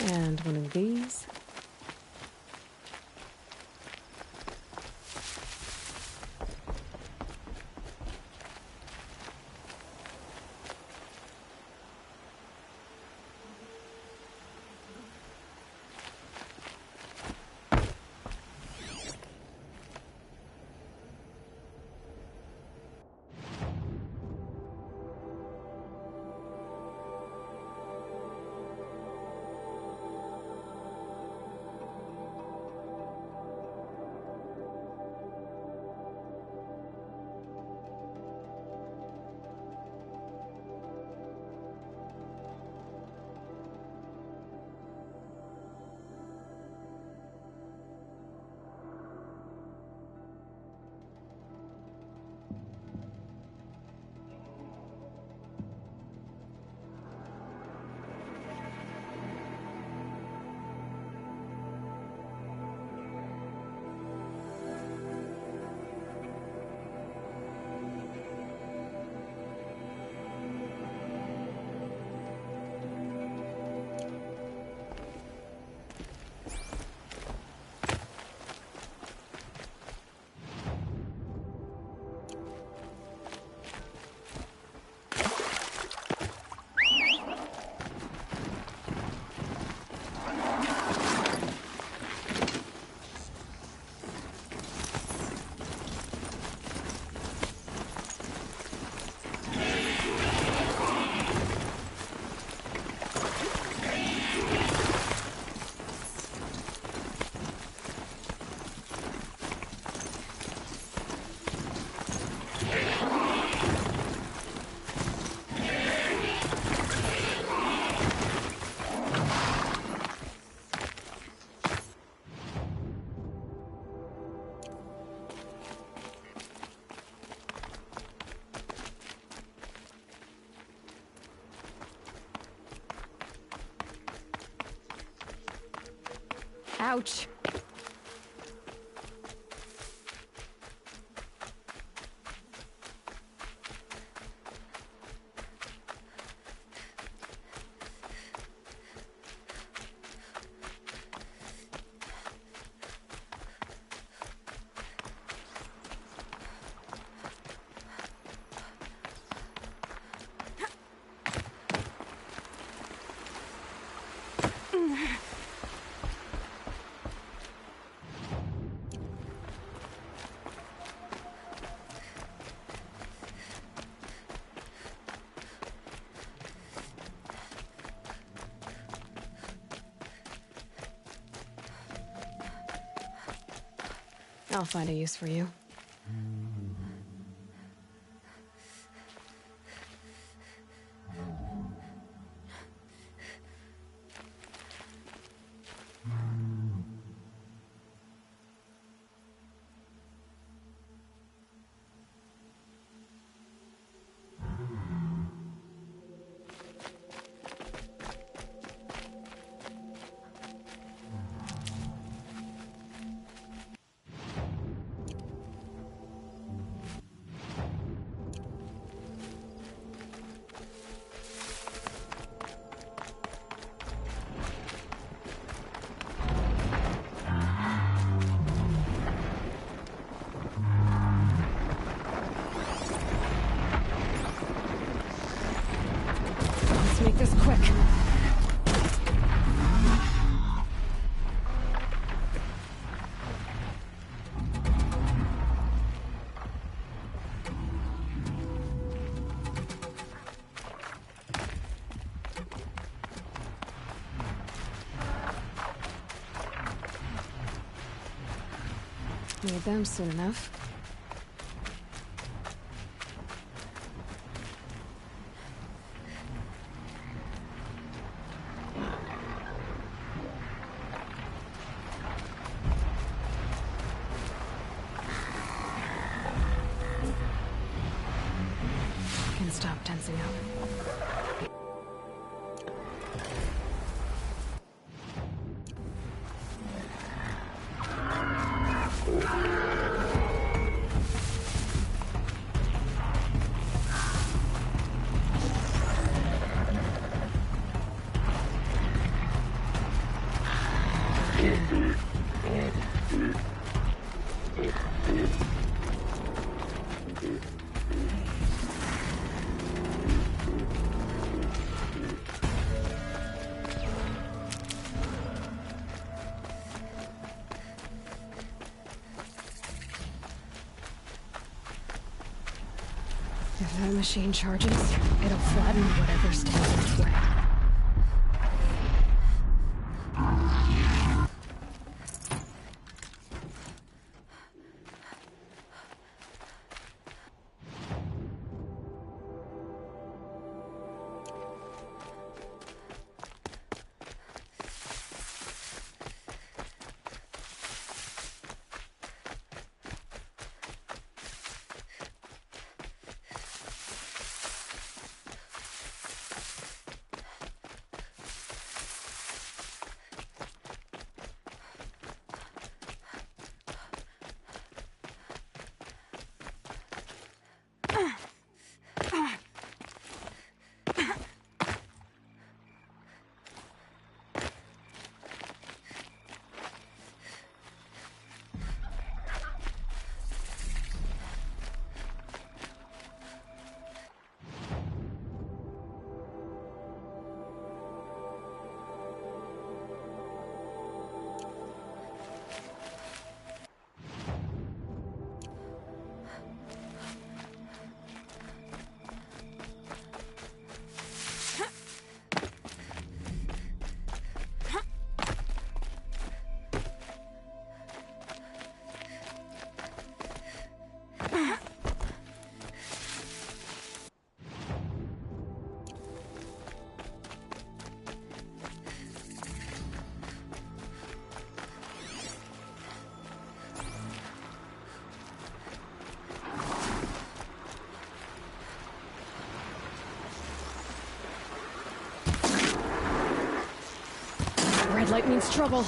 And one of these. Ouch. I'll find a use for you. Make this quick. Need them soon enough. Stop tensing up. If that machine charges, it'll flatten whatever stands in its way. Red light means trouble.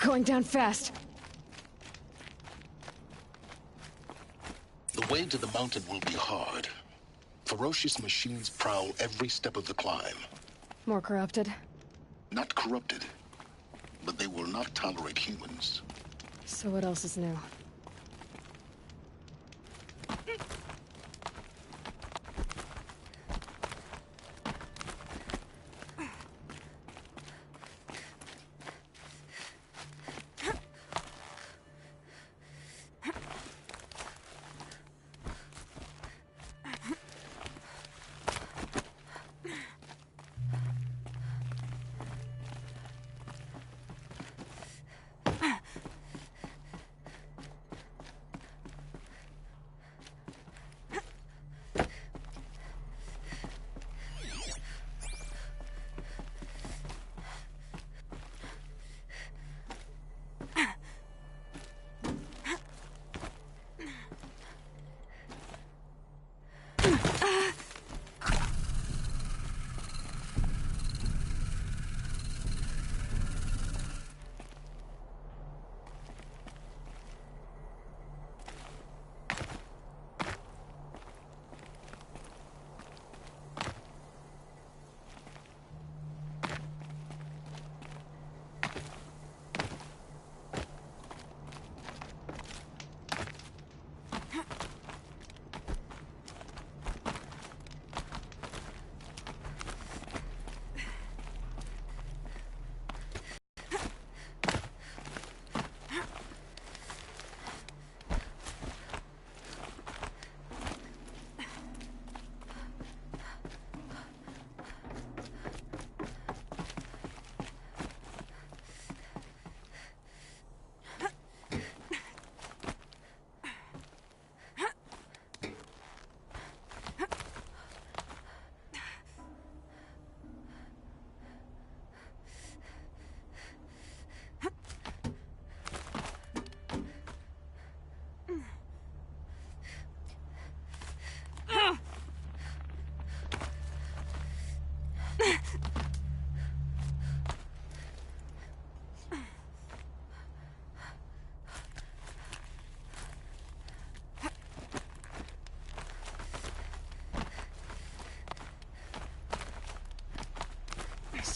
Going down fast. The way to the mountain will be hard. Ferocious machines prowl every step of the climb. More corrupted. Not corrupted, but they will not tolerate humans. So what else is new?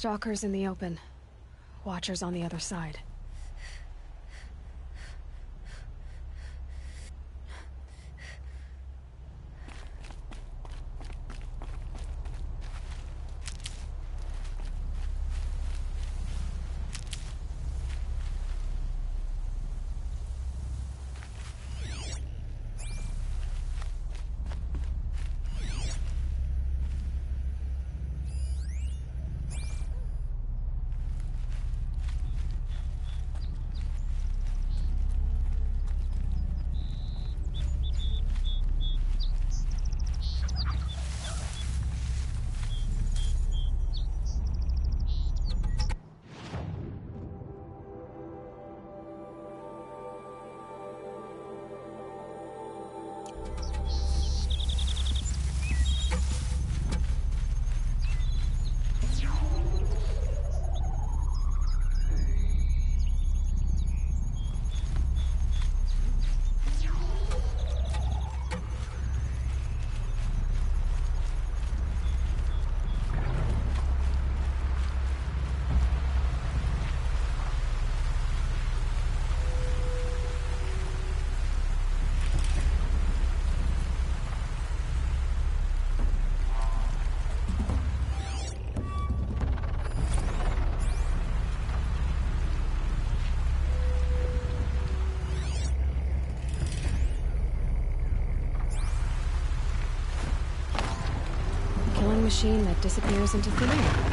Stalkers in the open. Watchers on the other side. Machine that disappears into thin air.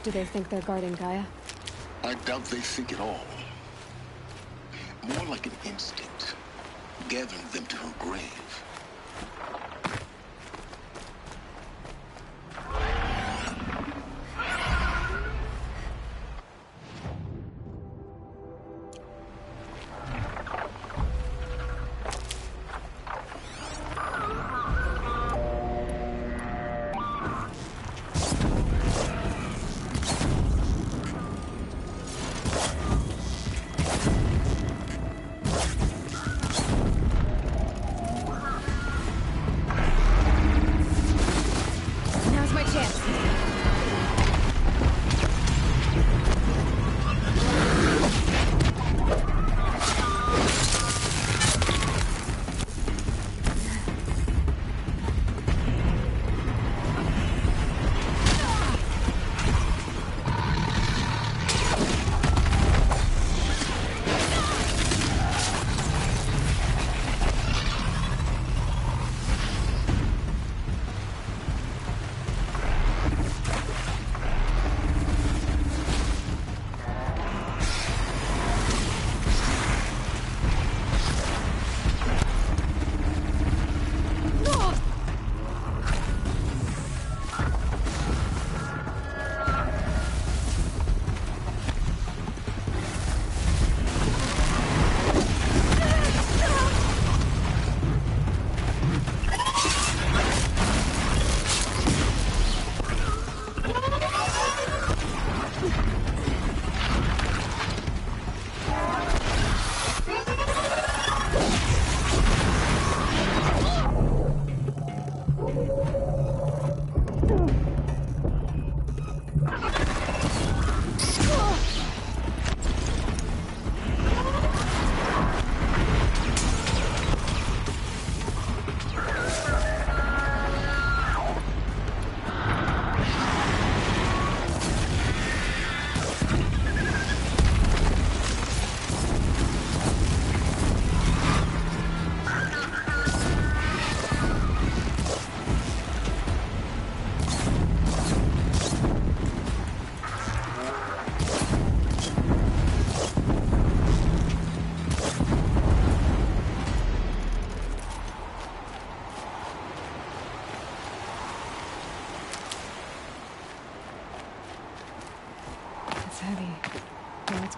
Do they think they're guarding Gaia? I doubt they think at all. More like an instinct, gathering them to her grave.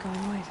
going white.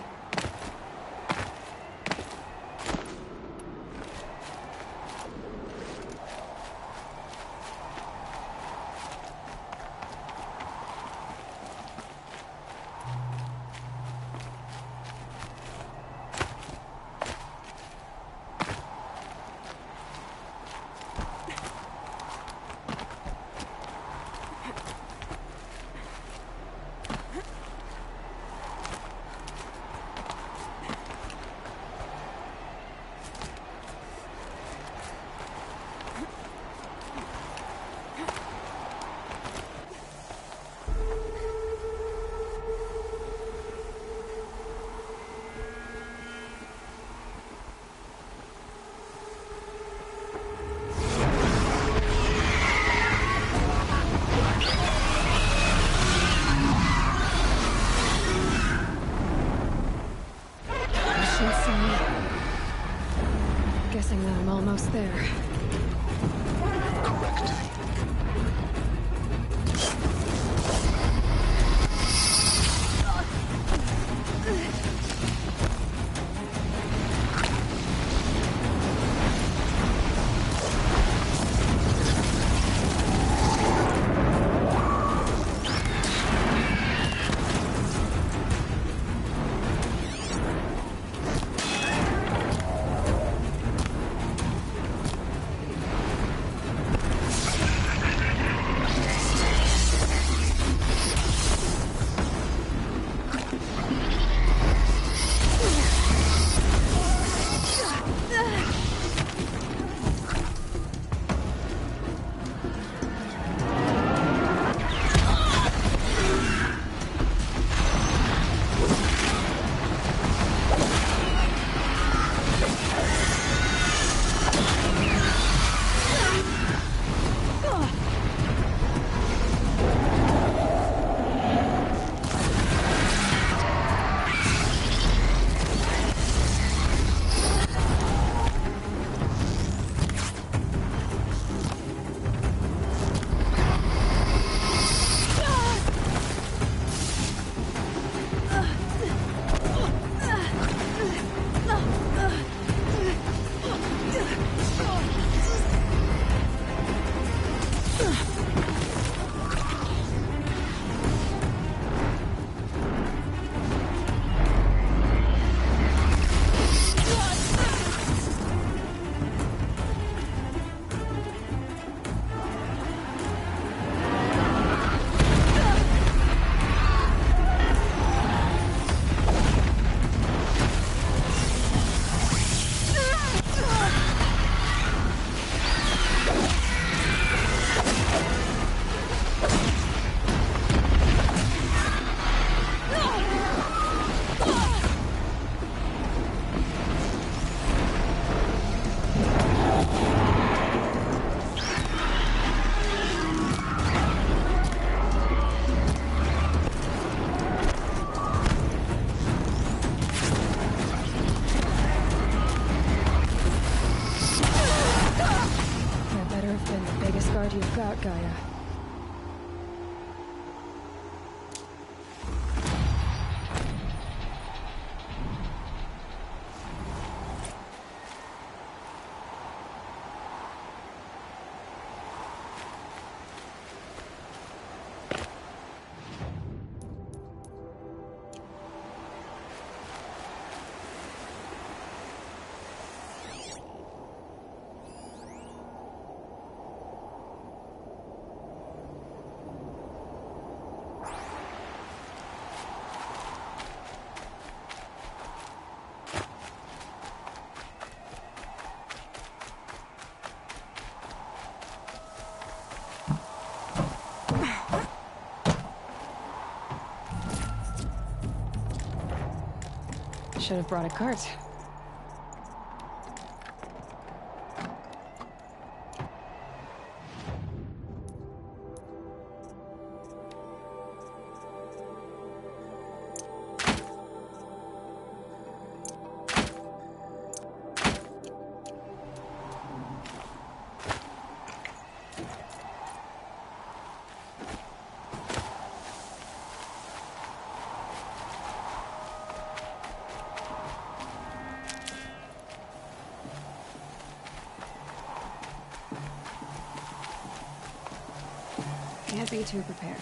Guessing that I'm almost there. Correct. You've got, Gaia. Should have brought a cart. be too prepared.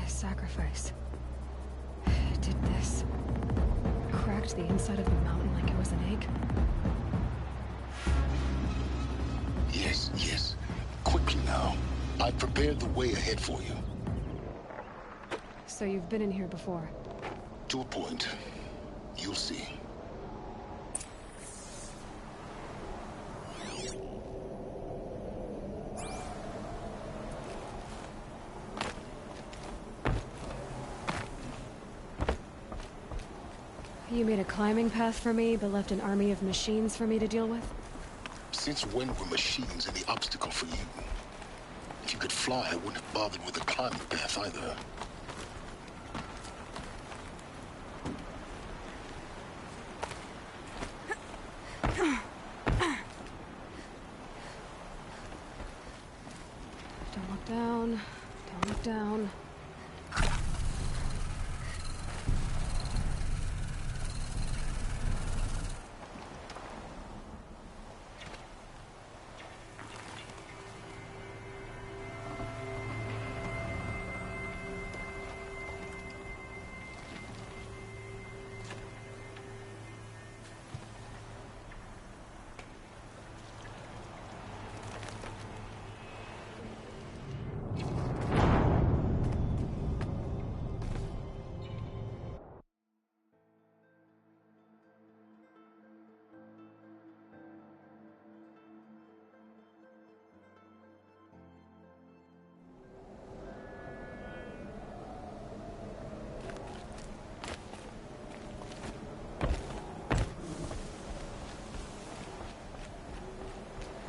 Sacrifice. It did this. Cracked the inside of the mountain like it was an egg. Yes, yes. Quickly now. I've prepared the way ahead for you. So you've been in here before? To a point. You'll see. You made a climbing path for me, but left an army of machines for me to deal with? Since when were machines any obstacle for you? If you could fly, I wouldn't have bothered with the climbing path either. Don't look down. Don't look down.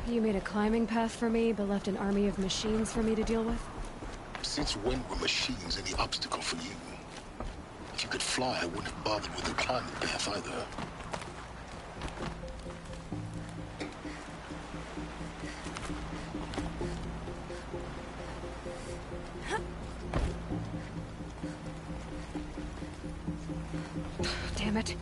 You made a climbing path for me, but left an army of machines for me to deal with? Since when were machines any obstacle for you? If you could fly, I wouldn't have bothered with the climbing path either. Damn it.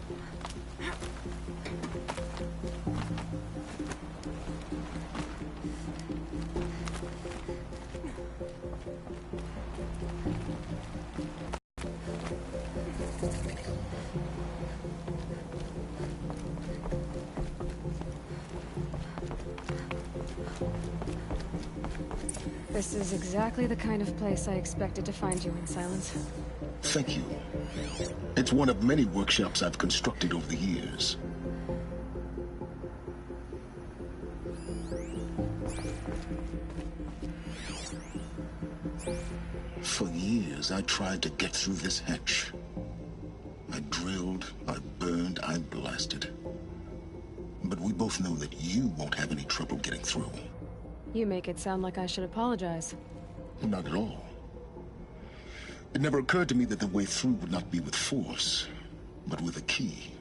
This is exactly the kind of place I expected to find you in, Silence. Thank you. It's one of many workshops I've constructed over the years. For years, I tried to get through this hatch. I drilled, I burned, I blasted. But we both know that you won't have any trouble getting through. You make it sound like I should apologize. Not at all. It never occurred to me that the way through would not be with force, but with a key.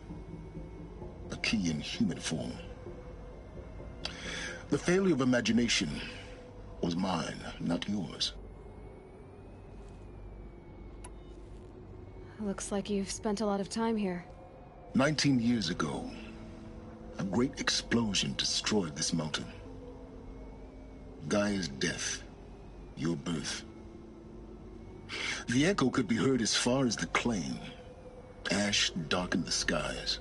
A key in human form. The failure of imagination was mine, not yours. Looks like you've spent a lot of time here. 19 years ago, a great explosion destroyed this mountain. Gaia's death, your birth. The echo could be heard as far as the claim. Ash darkened the skies.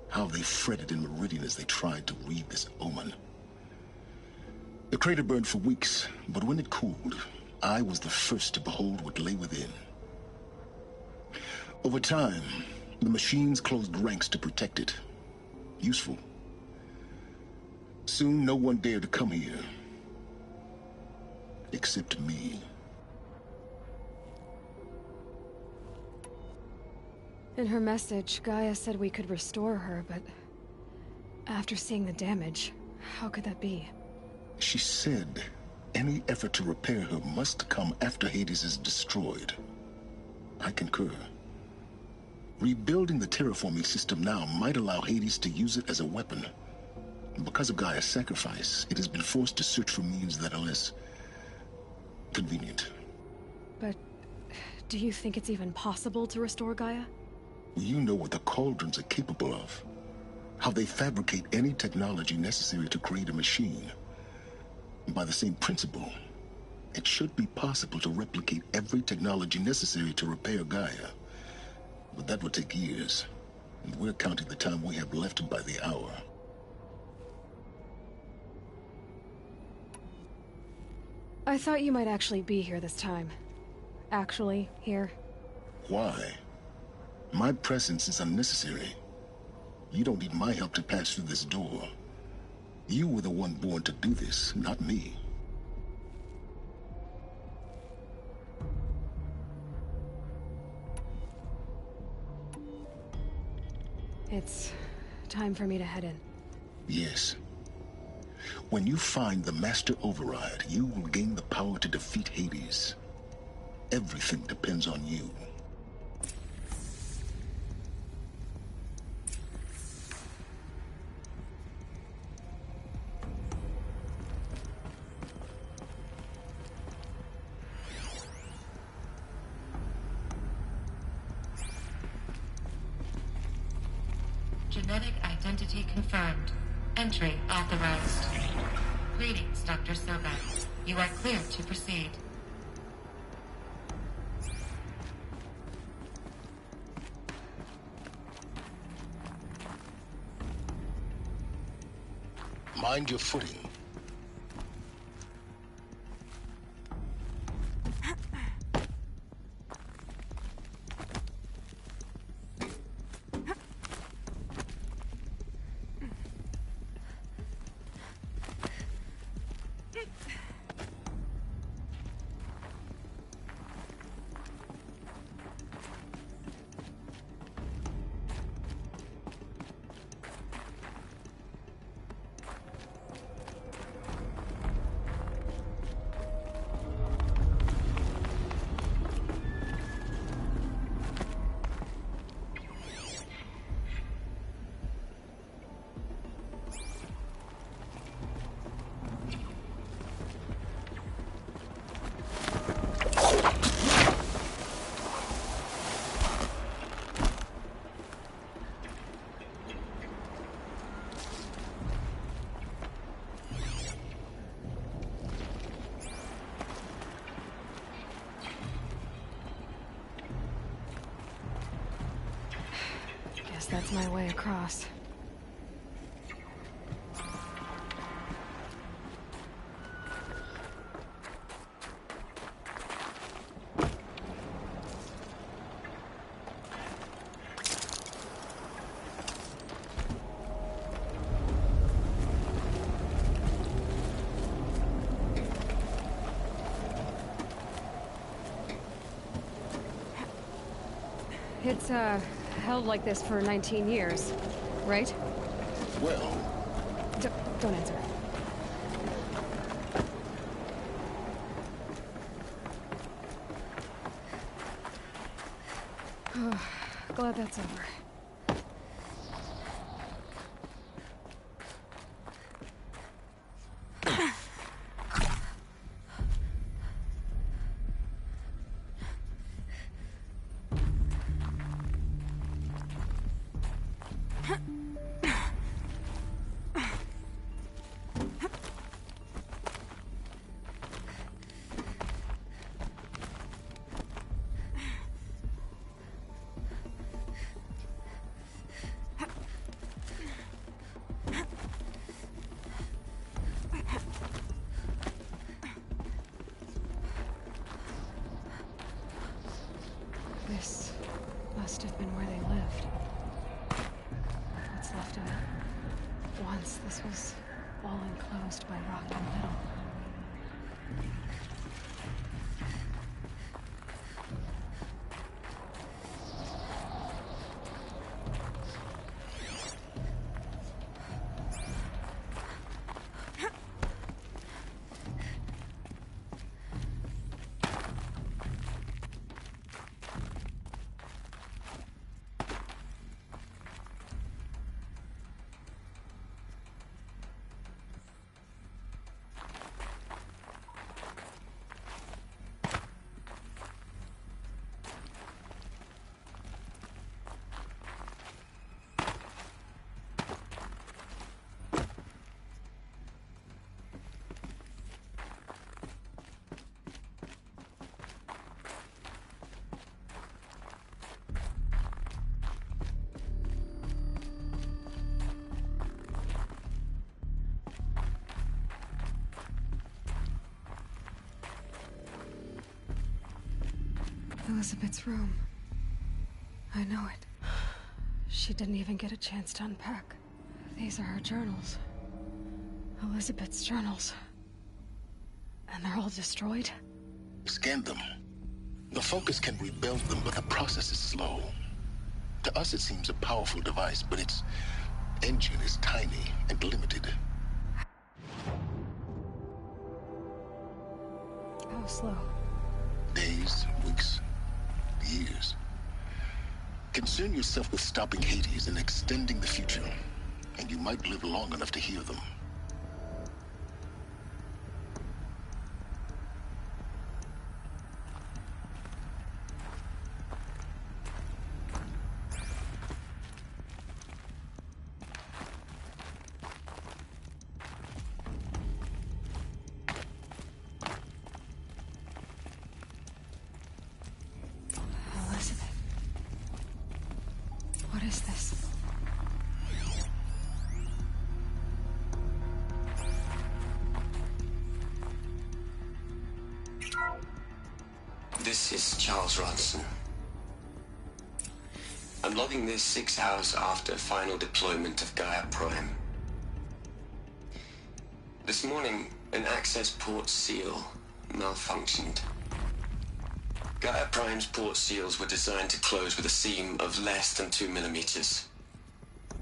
How they fretted in Meridian as they tried to read this omen. The crater burned for weeks, but when it cooled, I was the first to behold what lay within. Over time, the machines closed ranks to protect it. Useful. Soon, no one dared to come here. Except me. In her message, Gaia said we could restore her, but after seeing the damage, how could that be? She said any effort to repair her must come after Hades is destroyed. I concur. Rebuilding the terraforming system now might allow Hades to use it as a weapon. Because of Gaia's sacrifice, it has been forced to search for means that are less convenient. But do you think it's even possible to restore Gaia? You know what the Cauldrons are capable of. How they fabricate any technology necessary to create a machine. By the same principle, it should be possible to replicate every technology necessary to repair Gaia. But that would take years, and we're counting the time we have left by the hour. I thought you might actually be here this time. Actually, here. Why? My presence is unnecessary. You don't need my help to pass through this door. You were the one born to do this, not me. It's time for me to head in. Yes. When you find the Master Override, you will gain the power to defeat Hades. Everything depends on you. Genetic identity confirmed. Entry authorized. Greetings, Dr. Silva. You are clear to proceed. Mind your footing. That's my way across. It's, held like this for 19 years, right? Well... Don't answer. Glad that's over. must have been where they lived. What's left of it? Once this was all enclosed by rock in the middle. Elizabeth's room. I know it. She didn't even get a chance to unpack. These are her journals. Elizabeth's journals. And they're all destroyed? Scan them. The Focus can rebuild them, but the process is slow. To us, it seems a powerful device, but its engine is tiny and limited. How slow? Days, weeks, years. Concern yourself with stopping Hades and extending the future, and you might live long enough to hear them. What is this? This is Charles Ronson. I'm logging this 6 hours after final deployment of Gaia Prime. This morning, an access port seal malfunctioned. Gaia Prime's port seals were designed to close with a seam of less than 2 millimeters.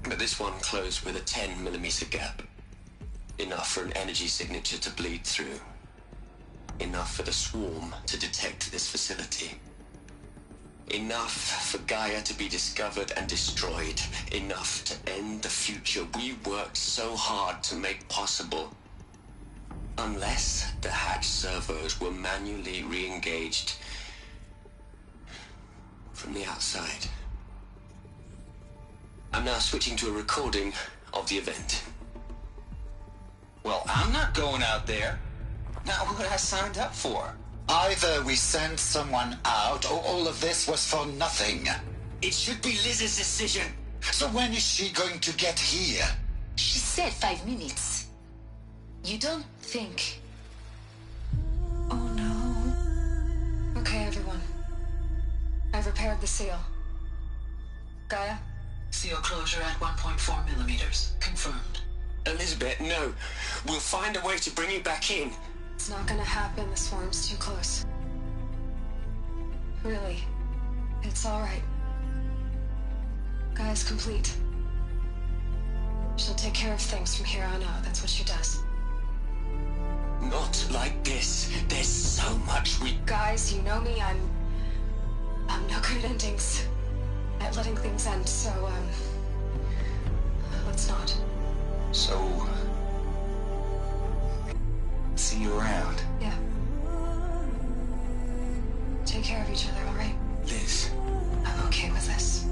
But this one closed with a 10 millimeter gap. Enough for an energy signature to bleed through. Enough for the swarm to detect this facility. Enough for Gaia to be discovered and destroyed. Enough to end the future we worked so hard to make possible. Unless the hatch servos were manually re-engaged from the outside. I'm now switching to a recording of the event. Well, I'm not going out there. Not what I signed up for. Either we send someone out, or all of this was for nothing. It should be Liz's decision. So when is she going to get here? She said 5 minutes. You don't think... Oh no. Okay, everyone. I've repaired the seal. Gaia? Seal closure at 1.4 millimeters. Confirmed. Elizabeth, no. We'll find a way to bring you back in. It's not gonna happen. The swarm's too close. Really. It's alright. Gaia's complete. She'll take care of things from here on out. That's what she does. Not like this. There's so much we... Guys, you know me. I'm no good at endings. At letting things end, so, let's not. So... see you around. Yeah. Take care of each other, alright? Liz. I'm okay with this.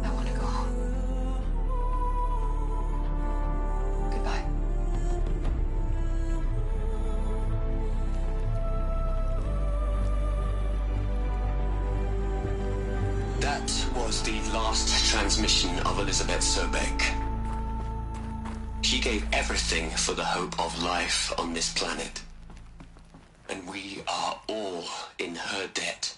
I want to go home. Goodbye. That was the last transmission of Elizabeth Sobek. She gave everything for the hope of life on this planet. And we are all in her debt.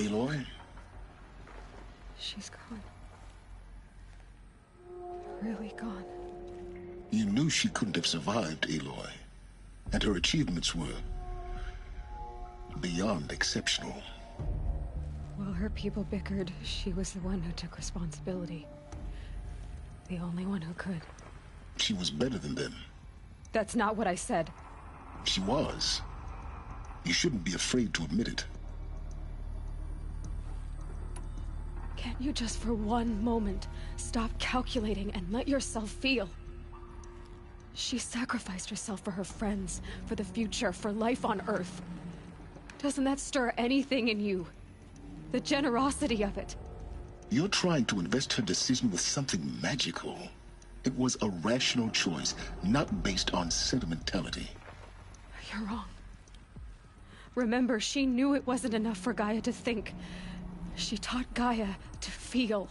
Aloy? She's gone. Really gone. You knew she couldn't have survived, Aloy. And her achievements were beyond exceptional. While her people bickered, she was the one who took responsibility. The only one who could. She was better than them. That's not what I said. She was. You shouldn't be afraid to admit it. Can't you just for one moment stop calculating and let yourself feel? She sacrificed herself for her friends, for the future, for life on Earth. Doesn't that stir anything in you? The generosity of it. You're trying to invest her decision with something magical. It was a rational choice, not based on sentimentality. You're wrong. Remember, she knew it wasn't enough for Gaia to think. She taught Gaia to feel.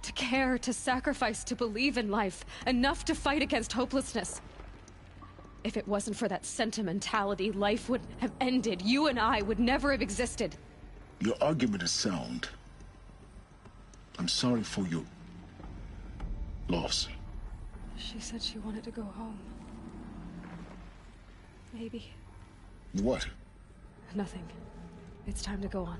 To care, to sacrifice, to believe in life. Enough to fight against hopelessness. If it wasn't for that sentimentality, life would have ended. You and I would never have existed. Your argument is sound. I'm sorry for your loss. She said she wanted to go home. Maybe. What? Nothing. It's time to go on.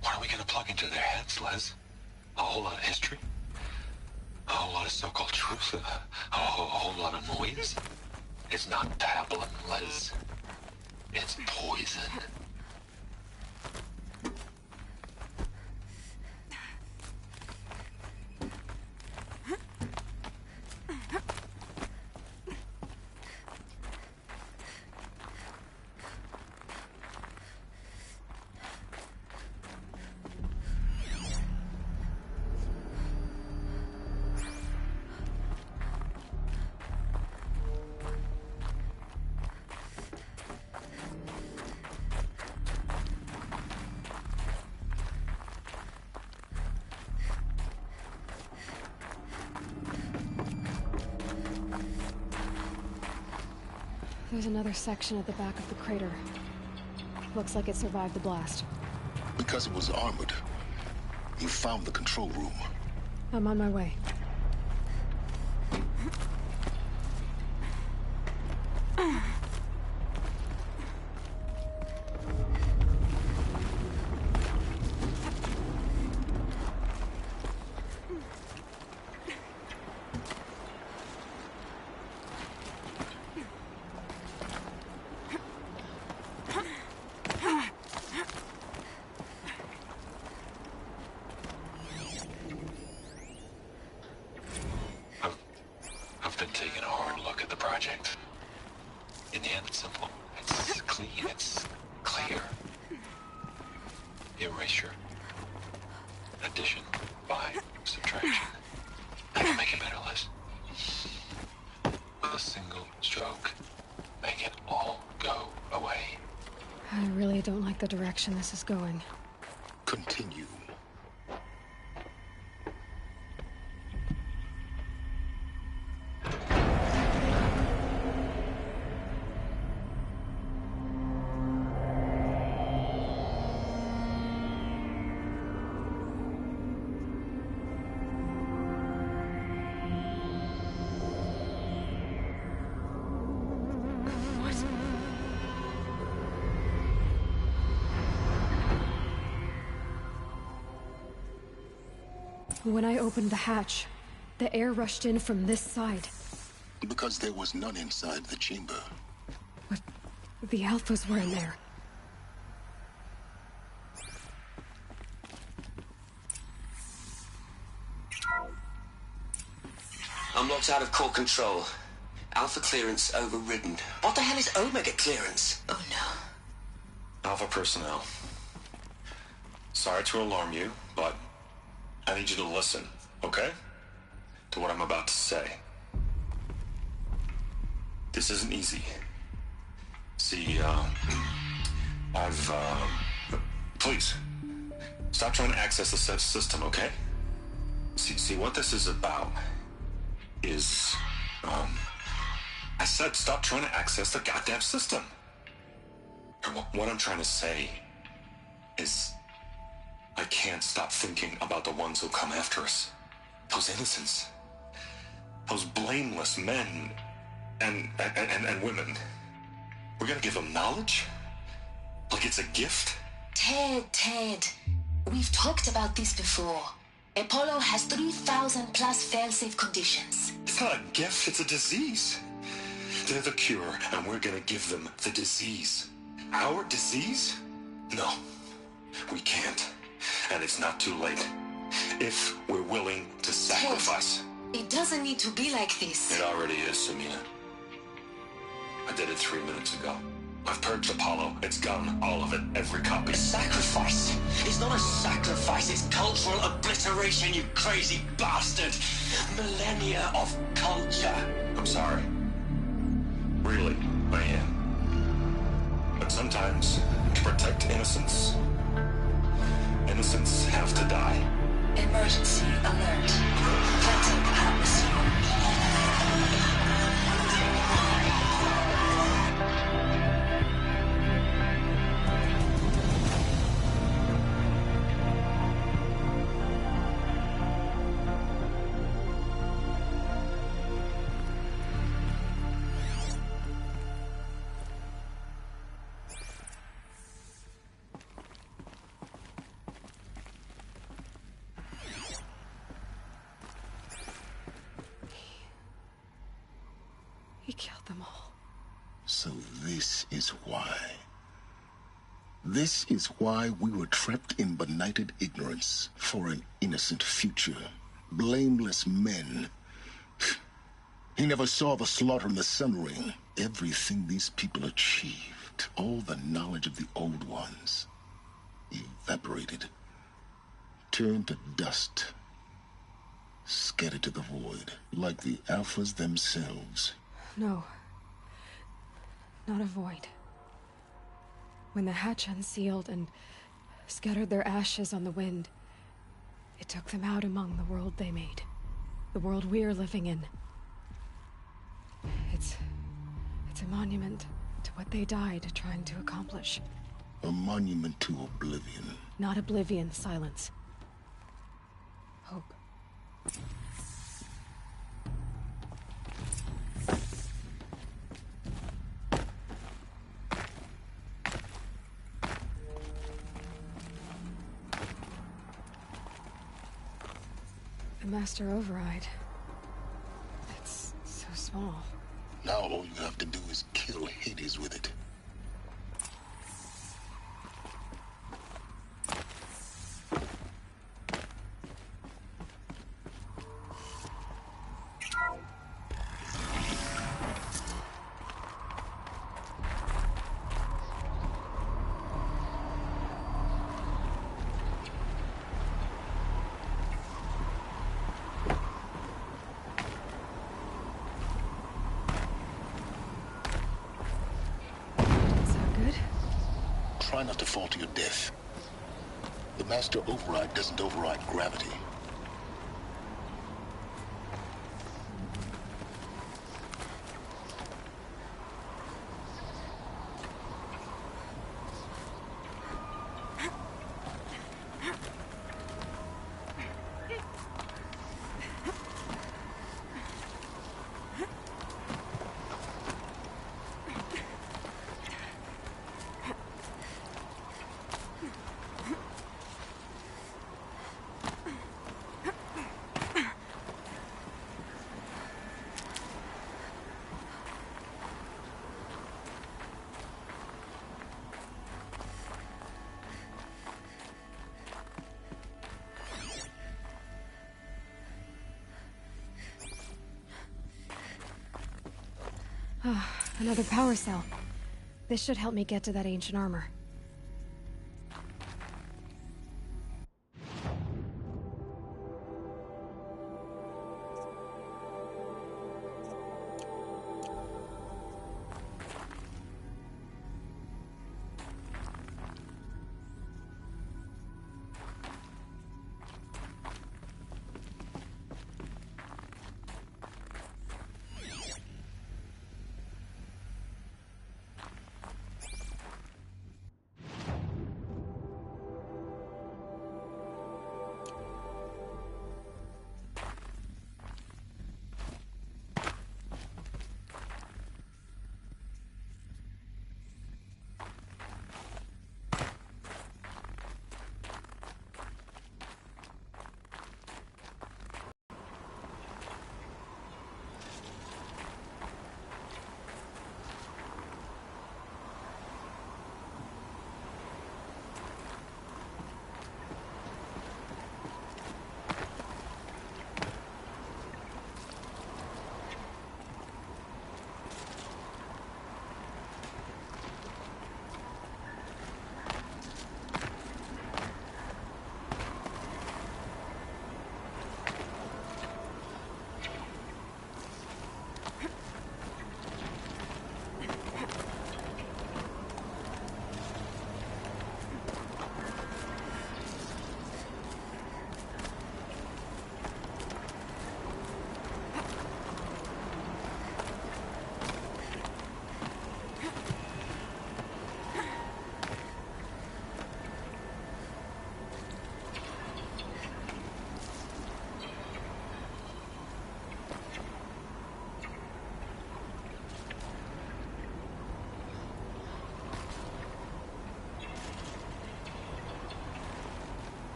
What are we gonna plug into their heads, Les? A whole lot of history? A whole lot of so-called truth? A whole lot of noise? It's not pablum, Les. It's poison. There's another section at the back of the crater. Looks like it survived the blast. Because it was armored. You found the control room. I'm on my way. I've been taking a hard look at the project. In the end, it's simple. It's clean. It's clear. Erasure. Addition. By. Subtraction. I can make it better, Liz. With a single stroke. Make it all go away. I really don't like the direction this is going. Continue. When I opened the hatch, the air rushed in from this side. Because there was none inside the chamber. But the Alphas were in there. I'm locked out of core control. Alpha clearance overridden. What the hell is Omega clearance? Oh no. Alpha personnel. Sorry to alarm you, but I need you to listen, okay? To what I'm about to say. This isn't easy. See, please, stop trying to access the system, okay? See, what this is about is, I said stop trying to access the goddamn system. And what I'm trying to say is, I can't stop thinking about the ones who come after us. Those innocents. Those blameless men and women. We're gonna give them knowledge? Like it's a gift? Ted. We've talked about this before. Apollo has 3,000 plus fail-safe conditions. It's not a gift, it's a disease. They're the cure, and we're gonna give them the disease. Our disease? No, we can't. And it's not too late. If we're willing to sacrifice. Ted, it doesn't need to be like this. It already is, Samina. I did it 3 minutes ago. I've purged Apollo. It's gone. All of it. Every copy. Sacrifice? It's not a sacrifice, it's cultural obliteration, you crazy bastard! Millennia of culture. I'm sorry. Really, I am. But sometimes, to protect innocence, innocents have to die. Emergency alert. Threatened atmosphere. He killed them all. So this is why. This is why we were trapped in benighted ignorance for an innocent future. Blameless men. He never saw the slaughter in the Sun Ring. Everything these people achieved, all the knowledge of the old ones, evaporated, turned to dust, scattered to the void, like the Alphas themselves. No. Not a void. When the hatch unsealed and scattered their ashes on the wind, it took them out among the world they made. The world we're living in. It's a monument to what they died trying to accomplish. A monument to oblivion. Not oblivion, silence. Hope. The Master Override. It's so small. Now all you have to do is kill Hades with it. Try not to fall to your death. The Master Override doesn't override gravity. Another power cell. This should help me get to that ancient armor.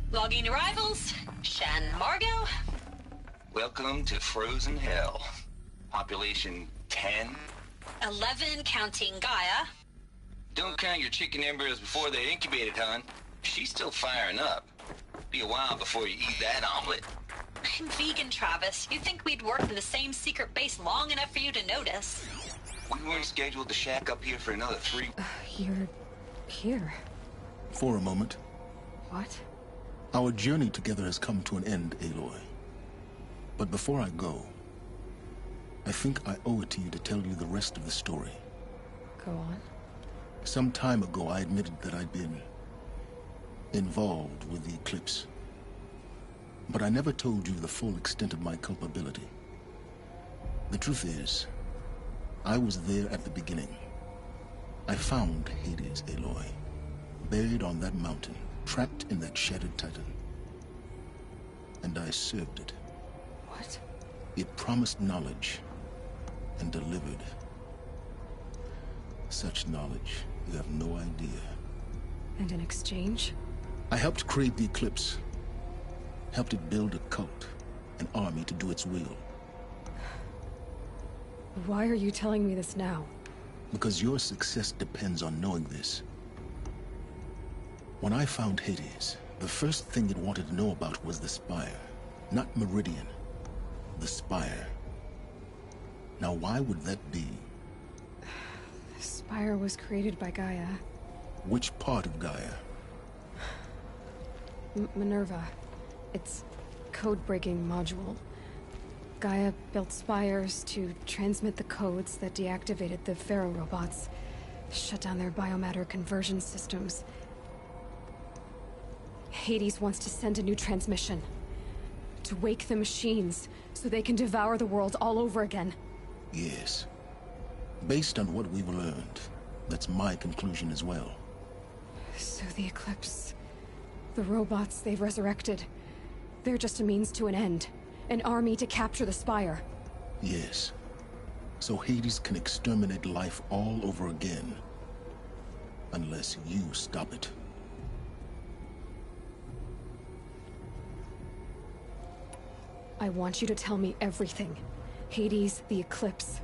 Logging arrivals. Shan Margot. Welcome to Frozen Hell. Population 10. 11 counting Gaia. Don't count your chicken embryos before they're incubated, hon. She's still firing up. Be a while before you eat that omelet. I'm vegan, Travis. You'd think we'd worked in the same secret base long enough for you to notice. We weren't scheduled to shack up here for another 3... You're... here? For a moment. What? Our journey together has come to an end, Aloy. But before I go, I think I owe it to you to tell you the rest of the story. Go on. Some time ago, I admitted that I'd been involved with the eclipse. But I never told you the full extent of my culpability. The truth is, I was there at the beginning. I found Hades, Aloy, buried on that mountain, trapped in that shattered titan. And I served it. What? It promised knowledge and delivered. Such knowledge, you have no idea. And in exchange? I helped create the eclipse. Helped it build a cult. an army to do its will. Why are you telling me this now? Because your success depends on knowing this. When I found Hades, the first thing it wanted to know about was the Spire. Not Meridian. The Spire. Now why would that be? The Spire was created by Gaia. Which part of Gaia? Minerva. It's code-breaking module. Gaia built spires to transmit the codes that deactivated the Pharaoh robots, shut down their biomatter conversion systems. Hades wants to send a new transmission. To wake the machines, so they can devour the world all over again. Yes. Based on what we've learned, that's my conclusion as well. So the Eclipse... the robots they've resurrected... they're just a means to an end. An army to capture the Spire. Yes. So Hades can exterminate life all over again. Unless you stop it. I want you to tell me everything. Hades, the Eclipse.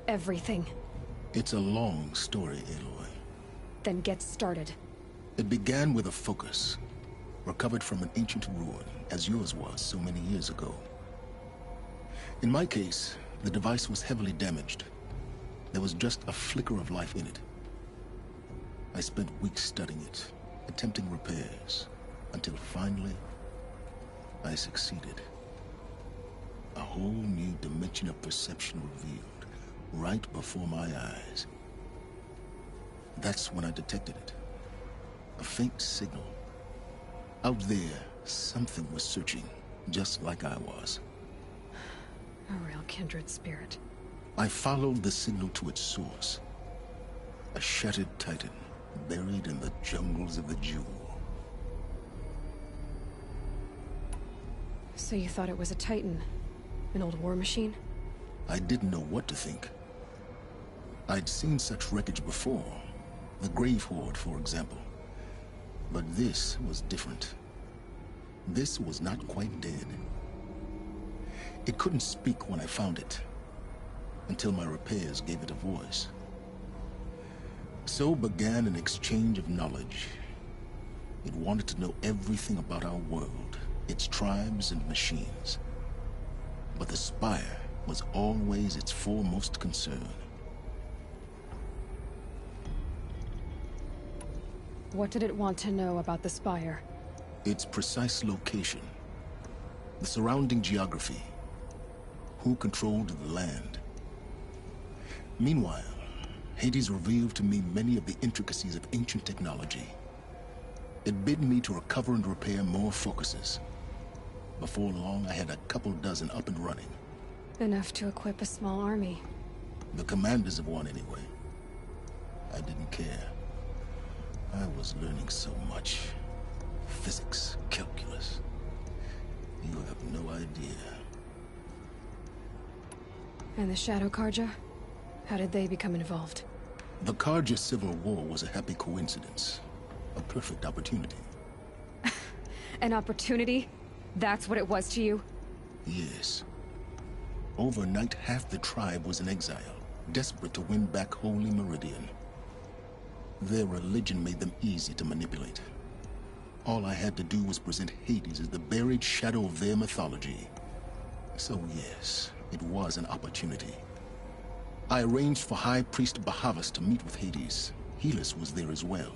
Everything. It's a long story, Aloy. Then get started. It began with a focus. Recovered from an ancient ruin, as yours was so many years ago. In my case, the device was heavily damaged. There was just a flicker of life in it. I spent weeks studying it, attempting repairs, until finally, I succeeded. A whole new dimension of perception revealed, right before my eyes. That's when I detected it. A faint signal. Out there, something was searching, just like I was. A real kindred spirit. I followed the signal to its source. A shattered titan, buried in the jungles of the Jewel. So you thought it was a titan? An old war machine? I didn't know what to think. I'd seen such wreckage before. The Grave Horde, for example. But this was different. This was not quite dead. It couldn't speak when I found it, until my repairs gave it a voice. So began an exchange of knowledge. It wanted to know everything about our world, its tribes and machines. But the Spire was always its foremost concern. What did it want to know about the Spire? Its precise location, the surrounding geography, who controlled the land. Meanwhile, Hades revealed to me many of the intricacies of ancient technology. It bid me to recover and repair more focuses. Before long, I had a couple dozen up and running. Enough to equip a small army. The commanders of one, anyway. I didn't care. I was learning so much. Physics, calculus. You have no idea. And the Shadow Carja? How did they become involved? The Carja Civil War was a happy coincidence. A perfect opportunity. An opportunity? That's what it was to you? Yes. Overnight, half the tribe was in exile, desperate to win back Holy Meridian. Their religion made them easy to manipulate. All I had to do was present Hades as the buried shadow of their mythology. So yes, it was an opportunity. I arranged for High Priest Bahavas to meet with Hades. Helis was there as well.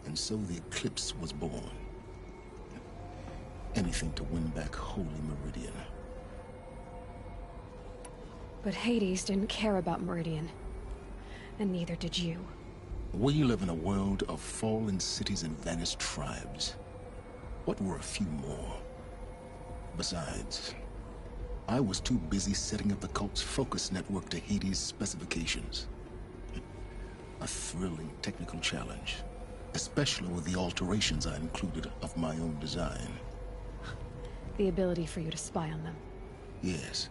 And so the Eclipse was born. Anything to win back Holy Meridian. But Hades didn't care about Meridian. And neither did you. We live in a world of fallen cities and vanished tribes. What were a few more? Besides, I was too busy setting up the cult's focus network to Hades' specifications. A thrilling technical challenge, especially with the alterations I included of my own design. The ability for you to spy on them. Yes.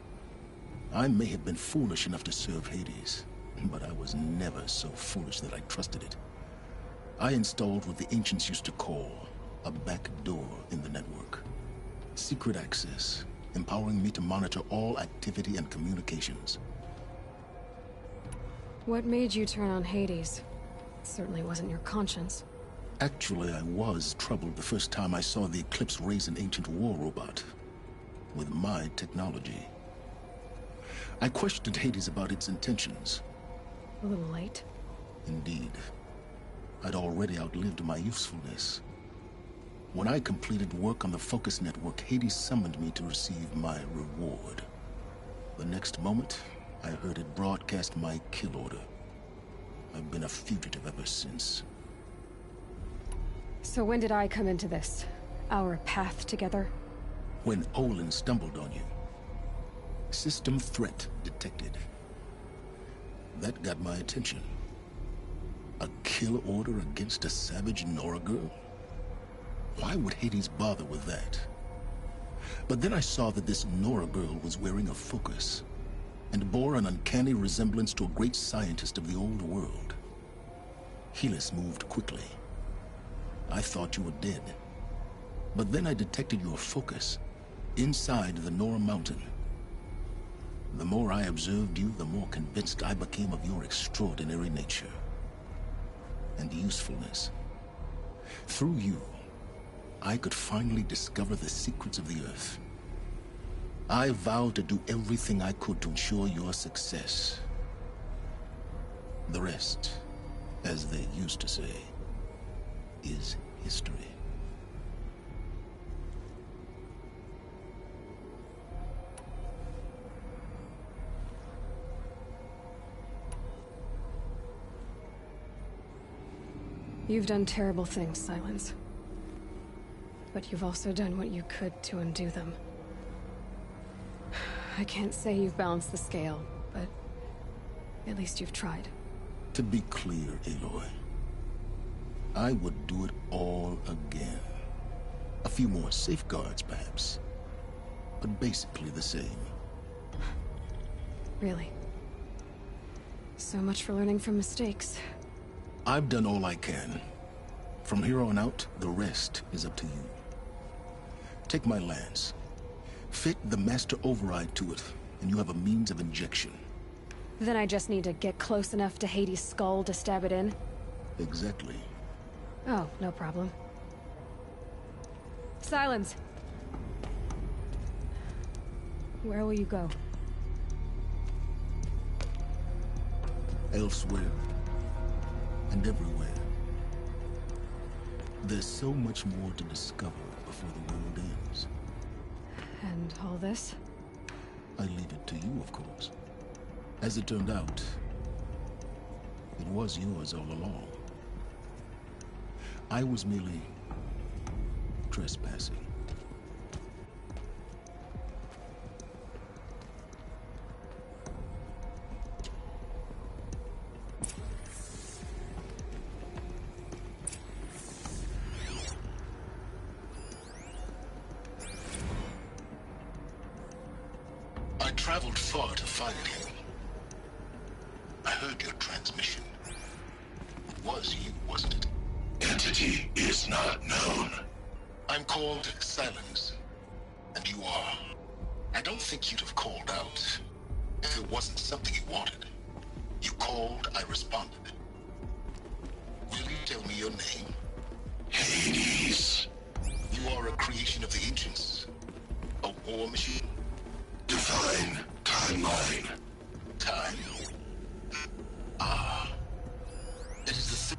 I may have been foolish enough to serve Hades, but I was never so foolish that I trusted it. I installed what the ancients used to call a back door in the network. Secret access, empowering me to monitor all activity and communications. What made you turn on Hades? It certainly wasn't your conscience. Actually, I was troubled the first time I saw the Eclipse raise an ancient war robot with my technology. I questioned Hades about its intentions. A little late. Indeed. I'd already outlived my usefulness. When I completed work on the Focus Network, Hades summoned me to receive my reward. The next moment, I heard it broadcast my kill order. I've been a fugitive ever since. So when did I come into this? Our path together? When Olin stumbled on you. System threat detected. That got my attention. A kill order against a savage Nora girl? Why would Hades bother with that? But then I saw that this Nora girl was wearing a focus, and bore an uncanny resemblance to a great scientist of the old world. Helis moved quickly. I thought you were dead. But then I detected your focus inside the Nora mountain. The more I observed you, the more convinced I became of your extraordinary nature and usefulness. Through you, I could finally discover the secrets of the Earth. I vowed to do everything I could to ensure your success. The rest, as they used to say, is history. You've done terrible things, Silence. But you've also done what you could to undo them. I can't say you've balanced the scale, but at least you've tried. To be clear, Aloy, I would do it all again. A few more safeguards, perhaps, but basically the same. Really? So much for learning from mistakes. I've done all I can. From here on out, the rest is up to you. Take my lance. Fit the master override to it, and you have a means of injection. Then I just need to get close enough to Hades' skull to stab it in? Exactly. Oh, no problem. Silence! Where will you go? Elsewhere. And everywhere. There's so much more to discover before the world ends. And all this? I leave it to you, of course. As it turned out, it was yours all along. I was merely trespassing. I traveled far to find you. I heard your transmission. It was you, wasn't it? Entity is not known. I'm called Silence, and you are. I don't think you'd have called out if it wasn't something you wanted. You called, I responded. Will you tell me your name? Hades. You are a creation of the ancients. A war machine. Divine timeline. Time. Ah. It is the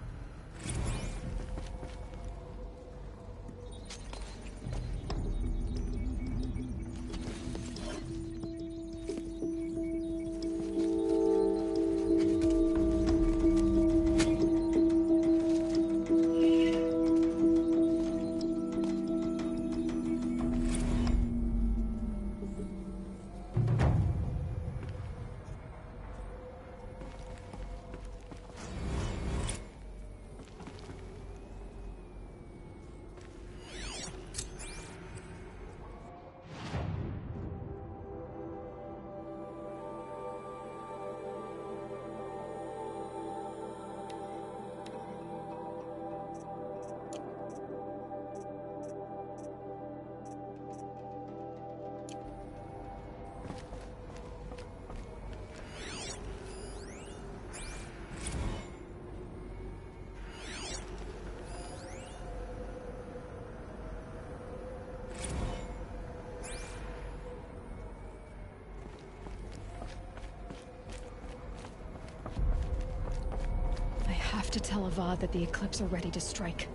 to tell Avad that the Eclipse are ready to strike.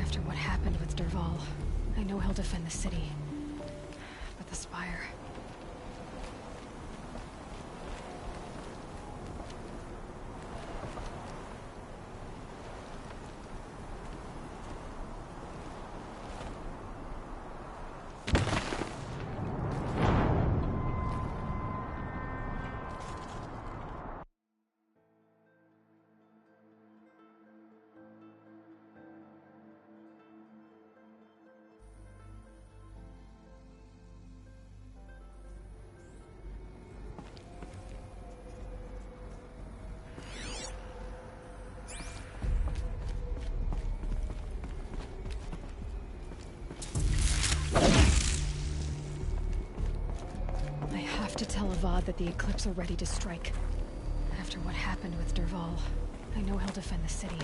After what happened with Derval, I know he'll defend the city. But the Spire... to tell Avad that the Eclipse are ready to strike. After what happened with Derval, I know he'll defend the city.